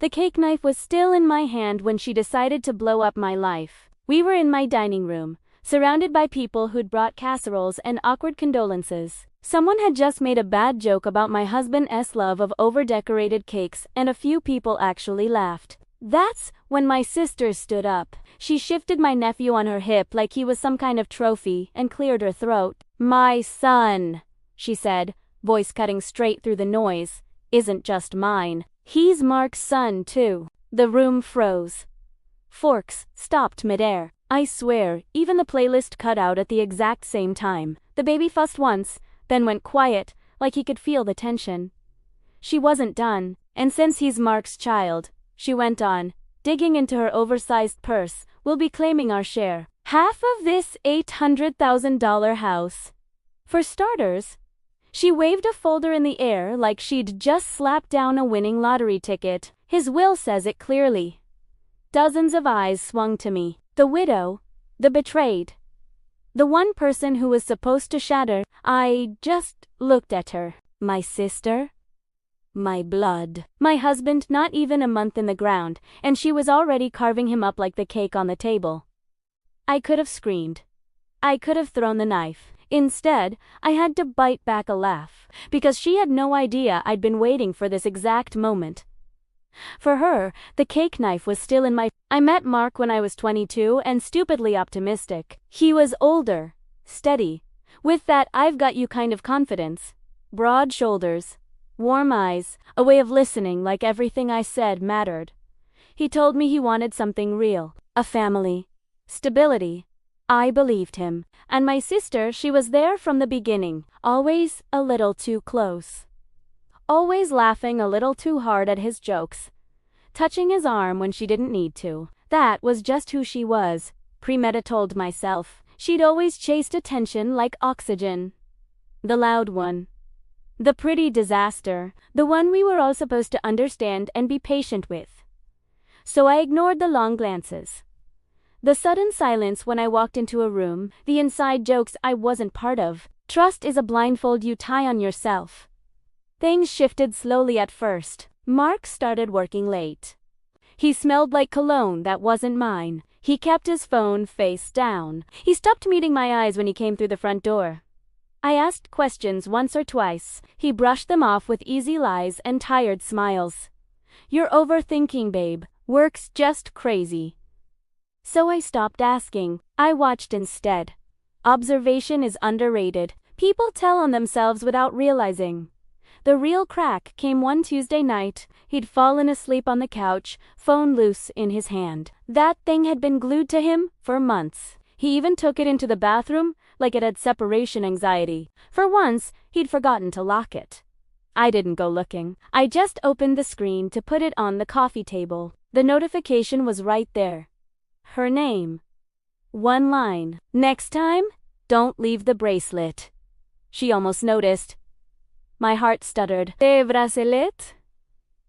The cake knife was still in my hand when she decided to blow up my life. We were in my dining room, surrounded by people who'd brought casseroles and awkward condolences. Someone had just made a bad joke about my husband's love of over-decorated cakes, and a few people actually laughed. That's when my sister stood up. She shifted my nephew on her hip like he was some kind of trophy and cleared her throat. "My son," she said, voice cutting straight through the noise, "isn't just mine. He's Mark's son too." The room froze. Forks stopped midair. I swear, even the playlist cut out at the exact same time. The baby fussed once, then went quiet, like he could feel the tension. She wasn't done, and since he's Mark's child, she went on, digging into her oversized purse, "we'll be claiming our share. Half of this $800,000 house. For starters." She waved a folder in the air like she'd just slapped down a winning lottery ticket. "His will says it clearly." Dozens of eyes swung to me. The widow, the betrayed, the one person who was supposed to shatter. I just looked at her. My sister? My blood. My husband, not even a month in the ground, and she was already carving him up like the cake on the table. I could have screamed. I could have thrown the knife. Instead, I had to bite back a laugh, because she had no idea I'd been waiting for this exact moment. For her, the cake knife was still in my... I met Mark when I was 22 and stupidly optimistic. He was older, steady, with that "I've got you" kind of confidence. Broad shoulders, warm eyes, a way of listening like everything I said mattered. He told me he wanted something real, a family, stability. I believed him. And my sister, she was there from the beginning, always a little too close. Always laughing a little too hard at his jokes. Touching his arm when she didn't need to. That was just who she was, told myself. She'd always chased attention like oxygen. The loud one. The pretty disaster. The one we were all supposed to understand and be patient with. So I ignored the long glances. The sudden silence when I walked into a room, the inside jokes I wasn't part of. Trust is a blindfold you tie on yourself. Things shifted slowly at first. Mark started working late. He smelled like cologne that wasn't mine. He kept his phone face down. He stopped meeting my eyes when he came through the front door. I asked questions once or twice. He brushed them off with easy lies and tired smiles. "You're overthinking, babe. Work's just crazy." So I stopped asking. I watched instead. Observation is underrated. People tell on themselves without realizing. The real crack came one Tuesday night. He'd fallen asleep on the couch, phone loose in his hand. That thing had been glued to him for months. He even took it into the bathroom like it had separation anxiety. For once, he'd forgotten to lock it. I didn't go looking. I just opened the screen to put it on the coffee table. The notification was right there. Her name. One line. "Next time, don't leave the bracelet." She almost noticed. My heart stuttered. "The bracelet?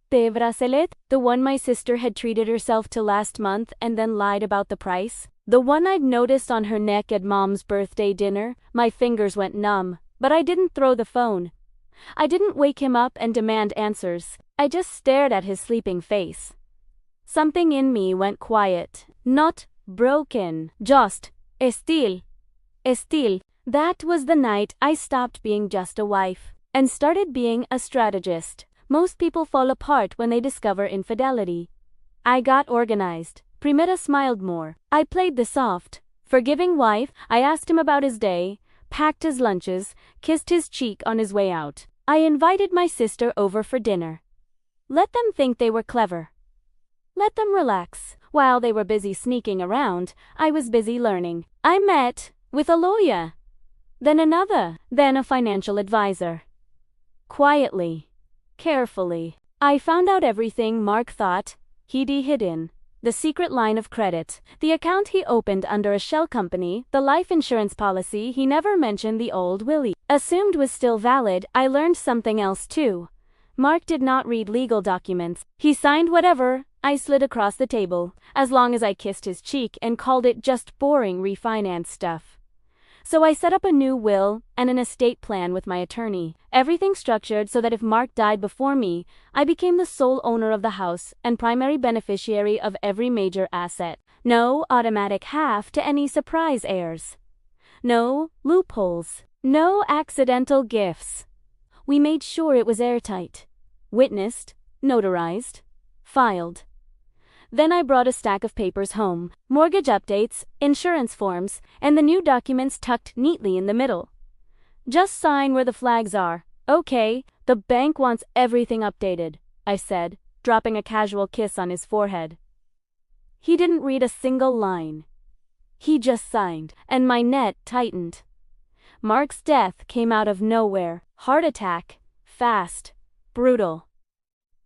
The bracelet? The one my sister had treated herself to last month and then lied about the price? The one I'd noticed on her neck at Mom's birthday dinner?" My fingers went numb, but I didn't throw the phone. I didn't wake him up and demand answers. I just stared at his sleeping face. Something in me went quiet. Not broken. Just still. Still. That was the night I stopped being just a wife and started being a strategist. Most people fall apart when they discover infidelity. I got organized. Primera smiled more. I played the soft, forgiving wife. I asked him about his day, packed his lunches, kissed his cheek on his way out. I invited my sister over for dinner. Let them think they were clever. Let them relax. While they were busy sneaking around, I was busy learning. I met with a lawyer, then another, then a financial advisor. Quietly, carefully, I found out everything Mark thought he'd hidden. The secret line of credit, the account he opened under a shell company, the life insurance policy he never mentioned the old Willie assumed was still valid. I learned something else too. Mark did not read legal documents. He signed whatever I slid across the table, as long as I kissed his cheek and called it just boring refinance stuff. So I set up a new will and an estate plan with my attorney, everything structured so that if Mark died before me, I became the sole owner of the house and primary beneficiary of every major asset. No automatic half to any surprise heirs. No loopholes. No accidental gifts. We made sure it was airtight. Witnessed, notarized, filed. Then I brought a stack of papers home, mortgage updates, insurance forms, and the new documents tucked neatly in the middle. Just sign where the flags are. Okay, the bank wants everything updated, I said, dropping a casual kiss on his forehead. He didn't read a single line. He just signed, and my net tightened. Mark's death came out of nowhere. Heart attack. Fast. Brutal.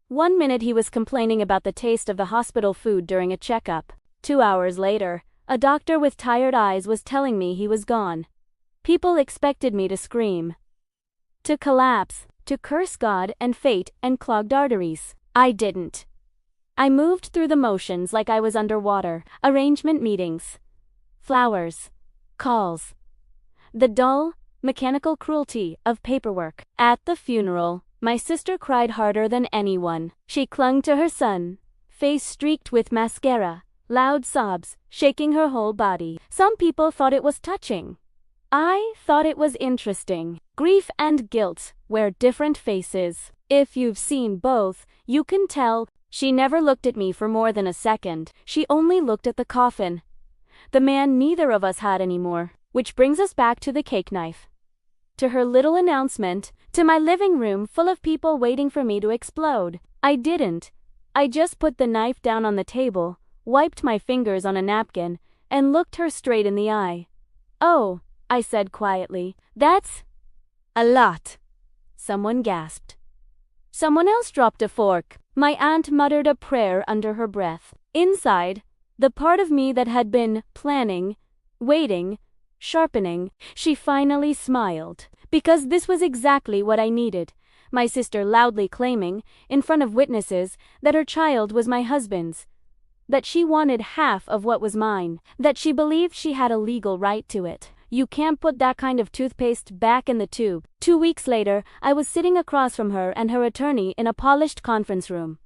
1 minute he was complaining about the taste of the hospital food during a checkup. 2 hours later, a doctor with tired eyes was telling me he was gone. People expected me to scream, to collapse, to curse God and fate and clogged arteries. I didn't. I moved through the motions like I was underwater. Arrangement meetings. Flowers. Calls. The dull, mechanical cruelty of paperwork. At the funeral, my sister cried harder than anyone. She clung to her son, face streaked with mascara, loud sobs, shaking her whole body. Some people thought it was touching. I thought it was interesting. Grief and guilt wear different faces. If you've seen both, you can tell. She never looked at me for more than a second. She only looked at the coffin. The man neither of us had anymore. Which brings us back to the cake knife. To her little announcement, to my living room full of people waiting for me to explode. I didn't. I just put the knife down on the table, wiped my fingers on a napkin, and looked her straight in the eye. Oh, I said quietly, that's a lot. Someone gasped. Someone else dropped a fork. My aunt muttered a prayer under her breath. Inside, the part of me that had been planning, waiting, sharpening, she finally smiled. Because this was exactly what I needed. My sister loudly claiming, in front of witnesses, that her child was my husband's. That she wanted half of what was mine. That she believed she had a legal right to it. You can't put that kind of toothpaste back in the tube. 2 weeks later, I was sitting across from her and her attorney in a polished conference room.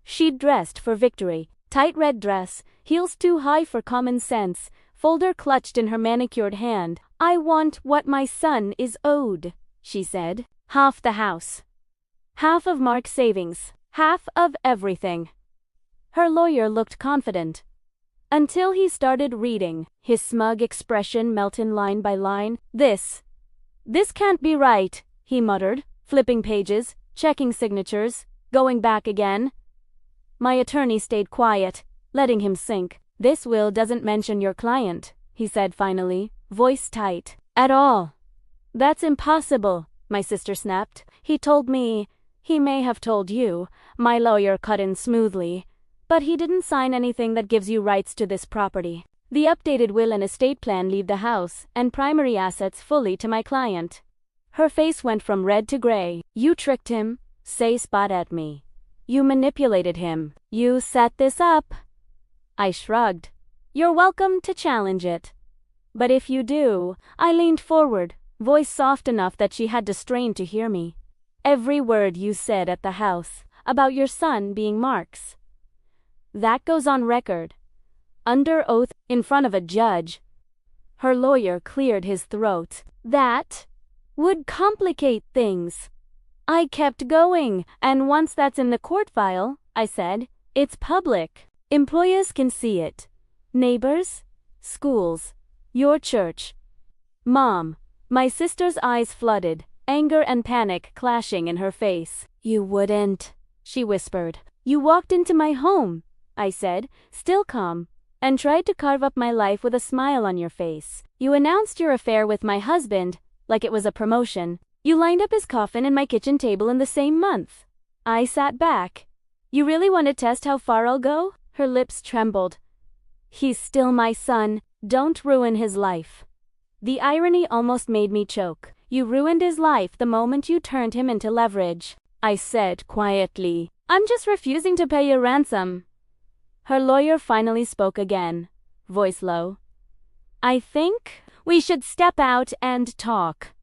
She'd dressed for victory. Tight red dress, heels too high for common sense, folder clutched in her manicured hand. I want what my son is owed, she said. Half the house. Half of Mark's savings. Half of everything. Her lawyer looked confident. Until he started reading, his smug expression melting line by line. This can't be right, he muttered, flipping pages, checking signatures, going back again. My attorney stayed quiet, letting him sink. This will doesn't mention your client, he said finally, voice tight. At all. That's impossible, my sister snapped. He told me. He may have told you, my lawyer cut in smoothly. But he didn't sign anything that gives you rights to this property. The updated will and estate plan leave the house and primary assets fully to my client. Her face went from red to gray. You tricked him, say spot at me. You manipulated him. You set this up. I shrugged. You're welcome to challenge it. But if you do, I leaned forward, voice soft enough that she had to strain to hear me. Every word you said at the house, about your son being Mark's. That goes on record. Under oath, in front of a judge. Her lawyer cleared his throat. That would complicate things. I kept going, and once that's in the court file, I said, it's public. Employers can see it. Neighbors, schools, your church. Mom, my sister's eyes flooded, anger and panic clashing in her face. You wouldn't, she whispered. You walked into my home, I said, still calm, and tried to carve up my life with a smile on your face. You announced your affair with my husband, like it was a promotion. You lined up his coffin and my kitchen table in the same month. I sat back. You really want to test how far I'll go? Her lips trembled. He's still my son. Don't ruin his life. The irony almost made me choke. You ruined his life the moment you turned him into leverage. I said quietly, I'm just refusing to pay your ransom. Her lawyer finally spoke again, voice low. I think We should step out and talk."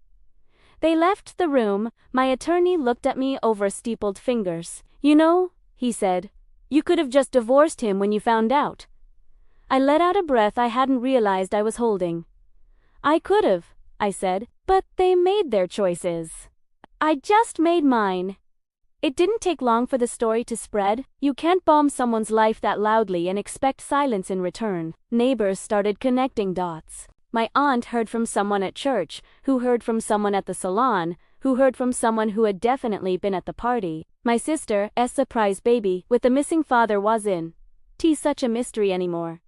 They left the room. My attorney looked at me over steepled fingers. "You know," he said, "you could have just divorced him when you found out." I let out a breath I hadn't realized I was holding. "I could have," I said, "but they made their choices. I just made mine." It didn't take long for the story to spread. You can't bomb someone's life that loudly and expect silence in return. Neighbors started connecting dots. My aunt heard from someone at church, who heard from someone at the salon, who heard from someone who had definitely been at the party. My sister's surprise baby with the missing father wasn't such a mystery anymore.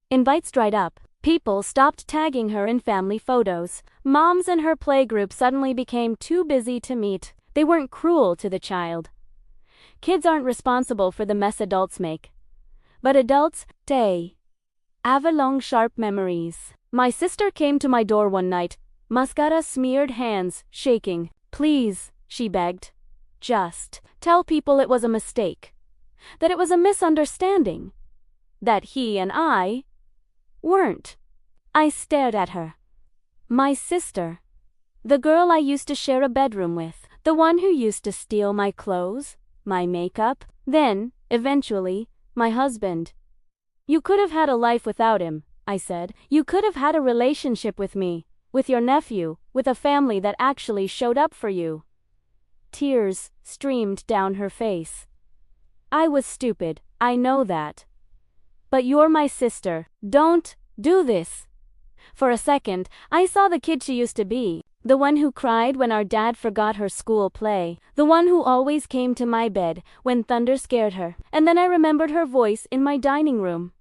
Invites dried up. People stopped tagging her in family photos. Moms in her playgroup suddenly became too busy to meet. They weren't cruel to the child. Kids aren't responsible for the mess adults make. But adults, they have long sharp memories. My sister came to my door one night, mascara-smeared hands, shaking. "Please," she begged. "Just tell people it was a mistake. That it was a misunderstanding. That he and I weren't." I stared at her. My sister. The girl I used to share a bedroom with. The one who used to steal my clothes, my makeup, then, eventually, my husband. "You could have had a life without him," I said. "You could have had a relationship with me, with your nephew, with a family that actually showed up for you." Tears streamed down her face. "I was stupid, I know that. But you're my sister. Don't do this." For a second, I saw the kid she used to be. The one who cried when our dad forgot her school play. The one who always came to my bed when thunder scared her. And then I remembered her voice in my dining room.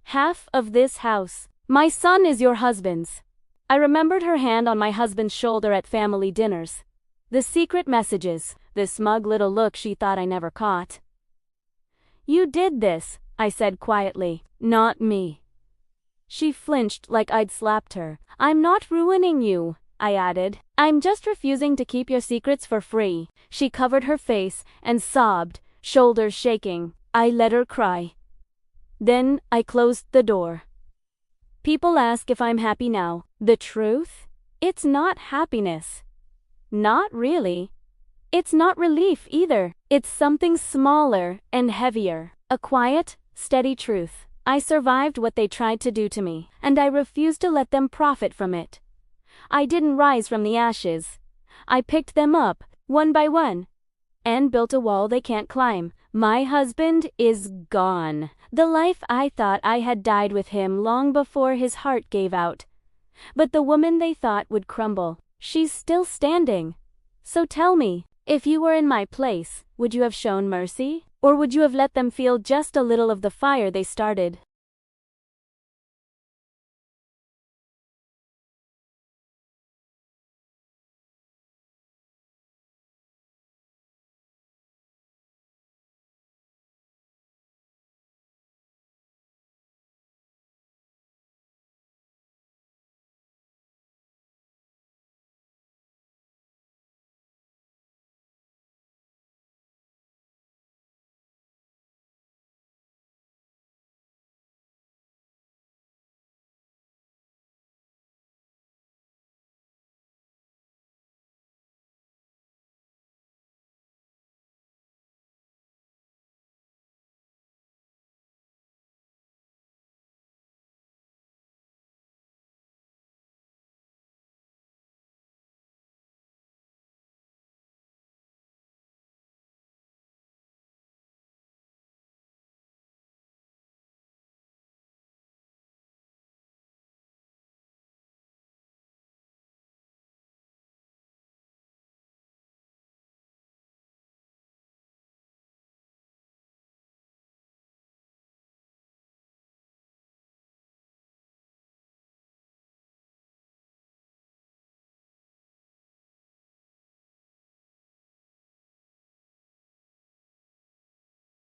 "Half of this house. My son is your husband's." I remembered her hand on my husband's shoulder at family dinners. The secret messages, the smug little look she thought I never caught. "You did this," I said quietly. "Not me." She flinched like I'd slapped her. "I'm not ruining you," I added. "I'm just refusing to keep your secrets for free." She covered her face and sobbed, shoulders shaking. I let her cry. Then I closed the door. People ask if I'm happy now. The truth? It's not happiness. Not really. It's not relief either. It's something smaller and heavier. A quiet, steady truth. I survived what they tried to do to me, and I refused to let them profit from it. I didn't rise from the ashes. I picked them up, one by one, and built a wall they can't climb. My husband is gone. The life I thought I had died with him long before his heart gave out. But the woman they thought would crumble, she's still standing. So tell me, if you were in my place, would you have shown mercy? Or would you have let them feel just a little of the fire they started?